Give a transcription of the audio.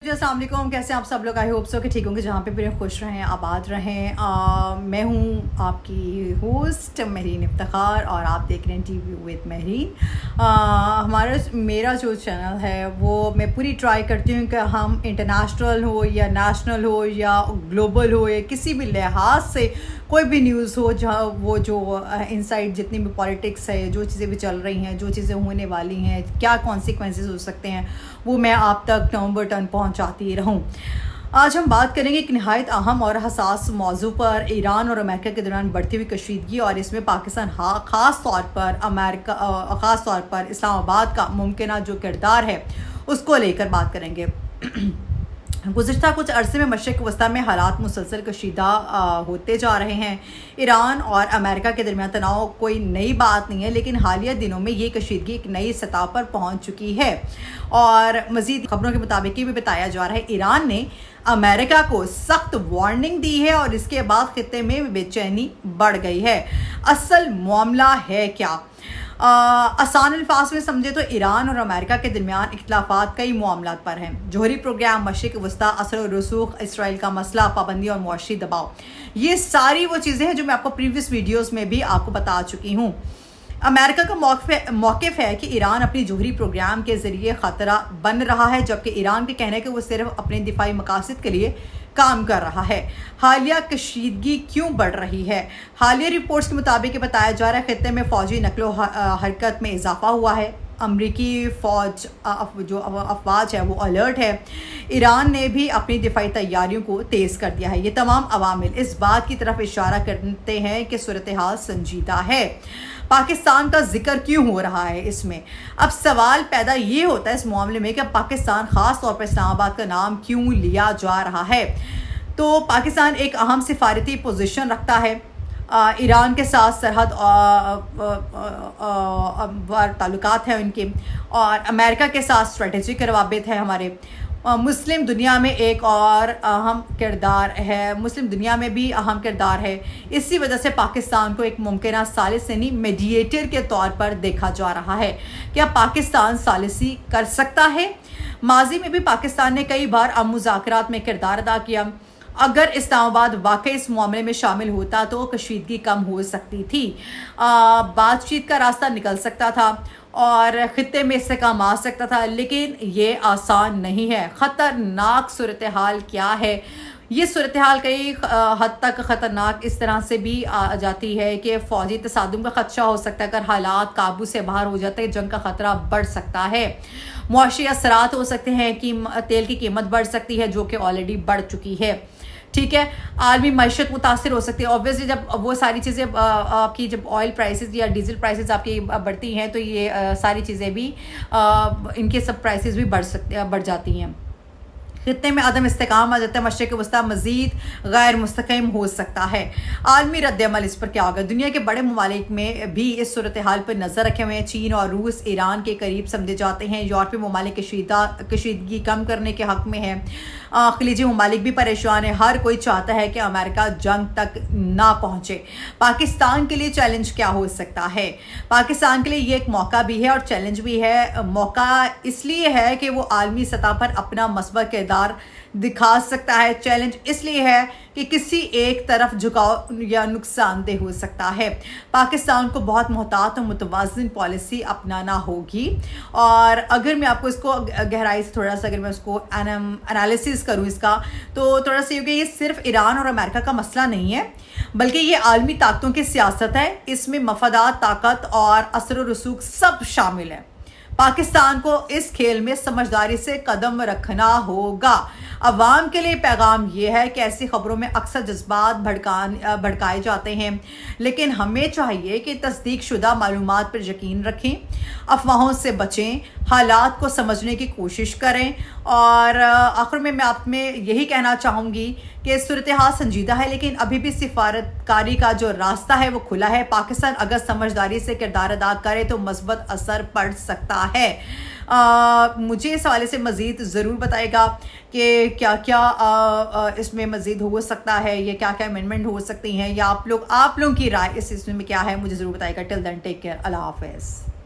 अस्सलाम वालेकुम, कैसे आप सब लोग? आई होप सो कि ठीक होंगे, जहाँ पे भी खुश रहें, आबाद रहें। मैं हूँ आपकी होस्ट महरीन इफ्तिखार और आप देख रहे हैं टीवी विद महरीन। मेरा जो चैनल है वो मैं पूरी ट्राई करती हूँ कि हम इंटरनेशनल हो या नेशनल हो या ग्लोबल हो या किसी भी लिहाज से कोई भी न्यूज़ हो, जहाँ वो जो इनसाइड जितनी भी पॉलिटिक्स है, जो चीज़ें भी चल रही हैं, जो चीज़ें होने वाली हैं, क्या कॉन्सिक्वेंसेस हो सकते हैं, वो मैं आप तक नंबर टन पहुँचाती रहूँ। आज हम बात करेंगे एक नहायत अहम और हसास मौजू पर, ईरान और अमेरिका के दौरान बढ़ती हुई कशीदगी और इसमें पाकिस्तान ख़ास तौर पर इस्लामाबाद का मुमकिन जो किरदार है उसको लेकर बात करेंगे। गुज़िश्ता कुछ अरसे में मशरिक़ वस्ता में हालात मुसलसल कशीदा होते जा रहे हैं। ईरान और अमेरिका के दरमियान तनाव कोई नई बात नहीं है, लेकिन हालिया दिनों में ये कशीदगी एक नई सतह पर पहुंच चुकी है। और मज़ीद खबरों के मुताबिक ये भी बताया जा रहा है ईरान ने अमेरिका को सख्त वार्निंग दी है और इसके बाद खित्ते में बेचैनी बढ़ गई है। असल मामला है क्या? आसान अल्फाज में समझे तो ईरान और अमेरिका के दरमियान इख्तिलाफात कई मामलात पर हैं। जोहरी प्रोग्राम, मशरिक़ वस्ता, असर और रसूख, इसराइल का मसला, पाबंदी और मुआशी दबाव, ये सारी वो चीज़ें हैं जो मैं आपको प्रीवियस वीडियोस में भी आपको बता चुकी हूँ। अमेरिका का मौक़िफ़ है कि ईरान अपनी जोहरी प्रोग्राम के ज़रिए ख़तरा बन रहा है, जबकि ईरान के कहने कि वो सिर्फ अपने दिफाई मकासद के लिए काम कर रहा है। हालिया कशीदगी क्यों बढ़ रही है? हालिया रिपोर्ट्स के मुताबिक बताया जा रहा है खित्ते में फ़ौजी नकलो हरकत में इजाफा हुआ है। अमरीकी फ़ौज जो अफवाज है वो अलर्ट है। ईरान ने भी अपनी दिफाई तैयारियों को तेज़ कर दिया है। ये तमाम अवामिल इस बात की तरफ इशारा करते हैं कि सूरत हाल संजीदा है। पाकिस्तान का जिक्र क्यों हो रहा है इसमें? अब सवाल पैदा ये होता है इस मामले में कि पाकिस्तान ख़ास तौर पर इस्लामाबाद का नाम क्यों लिया जा रहा है। तो पाकिस्तान एक अहम सिफारती पोजीशन रखता है। ईरान के साथ सरहद ताल्लुकात हैं उनके, और अमेरिका के साथ स्ट्रेटेजिक रवाबित है हमारे। मुस्लिम दुनिया में एक और अहम किरदार है, मुस्लिम दुनिया में भी अहम किरदार है। इसी वजह से पाकिस्तान को एक मुमकिन सालिस यानी मीडिएटर के तौर पर देखा जा रहा है। क्या पाकिस्तान सालिसी कर सकता है? माजी में भी पाकिस्तान ने कई बार मुज़ाकरात में किरदार अदा किया। अगर इस्लामाबाद वाकई इस मामले में शामिल होता तो कशीदगी कम हो सकती थी, बातचीत का रास्ता निकल सकता था और ख़ित्ते में इससे काम आ सकता था, लेकिन ये आसान नहीं है। ख़तरनाक सूरत हाल क्या है? ये सूरत हाल कई हद तक ख़तरनाक इस तरह से भी आ जाती है कि फ़ौजी तसादुम का ख़दशा हो सकता है। अगर हालात काबू से बाहर हो जाते हैं, जंग का ख़तरा बढ़ सकता है। मुआशी असरात हो सकते हैं कि तेल की कीमत बढ़ सकती है, जो कि ऑलरेडी बढ़ चुकी है। ठीक है, आलमी मैशत मुतासर हो सकती है। ऑब्वियसली जब वो सारी चीज़ें आपकी जब ऑयल प्राइसेस या डीजल प्राइसेस आपकी बढ़ती हैं तो ये सारी चीज़ें भी इनके सब प्राइसेस भी बढ़ जाती हैं। खित्ते में अदम इस्तेकाम आ जाता है। मशरिक़ वस्ता मज़ीद गैर मुस्तक़िम हो सकता है। आलमी रद्द-ए-अमल इस पर क्या होगा? दुनिया के बड़े ममालिक में भी इस सूरत हाल पर नज़र रखे हुए हैं। चीन और रूस ईरान के करीब समझे जाते हैं। यूरोपीय ममालिक कशीदगी कम करने के हक़ में है। खलीजी ममालिक भी परेशान है। हर कोई चाहता है कि अमेरिका जंग तक ना पहुँचे। पाकिस्तान के लिए चैलेंज क्या हो सकता है? पाकिस्तान के लिए ये एक मौका भी है और चैलेंज भी है। मौका इसलिए है कि वो आलमी सतह पर अपना मस्बक किरदार दिखा सकता है। चैलेंज इसलिए है कि किसी एक तरफ झुकाव या नुकसानदेह हो सकता है। पाकिस्तान को बहुत मुहतात और मुतवाज़िन पॉलिसी अपनाना होगी। और अगर मैं आपको इसको गहराई से थोड़ा सा अगर मैं उसको एनालिसिस करूँ इसका, तो थोड़ा सा ये सिर्फ ईरान और अमेरिका का मसला नहीं है, बल्कि ये आलमी ताकतों की सियासत है। इसमें मफादात, ताकत और असर व रसूख सब शामिल है। पाकिस्तान को इस खेल में समझदारी से कदम रखना होगा। अवाम के लिए पैगाम यह है कि ऐसी खबरों में अक्सर जज्बात भड़काए जाते हैं, लेकिन हमें चाहिए कि तस्दीक शुदा मालूमात पर यकीन रखें, अफवाहों से बचें, हालात को समझने की कोशिश करें। और आखिर में मैं आप में यही कहना चाहूँगी कि सूरत हाल संजीदा है, लेकिन अभी भी सिफारतकारी का जो रास्ता है वो खुला है। पाकिस्तान अगर समझदारी से किरदार अदा करे तो मस्बत असर पड़ सकता है। मुझे इस हवाले से मज़ीद ज़रूर बताएगा कि क्या क्या इसमें मज़ीद हो सकता है, या क्या क्या अमेंडमेंट हो सकती हैं, या आप लोगों की राय इस इसमें क्या है, मुझे ज़रूर बताएगा। टिल देन टेक केयर, अल्लाह हाफ़िज़।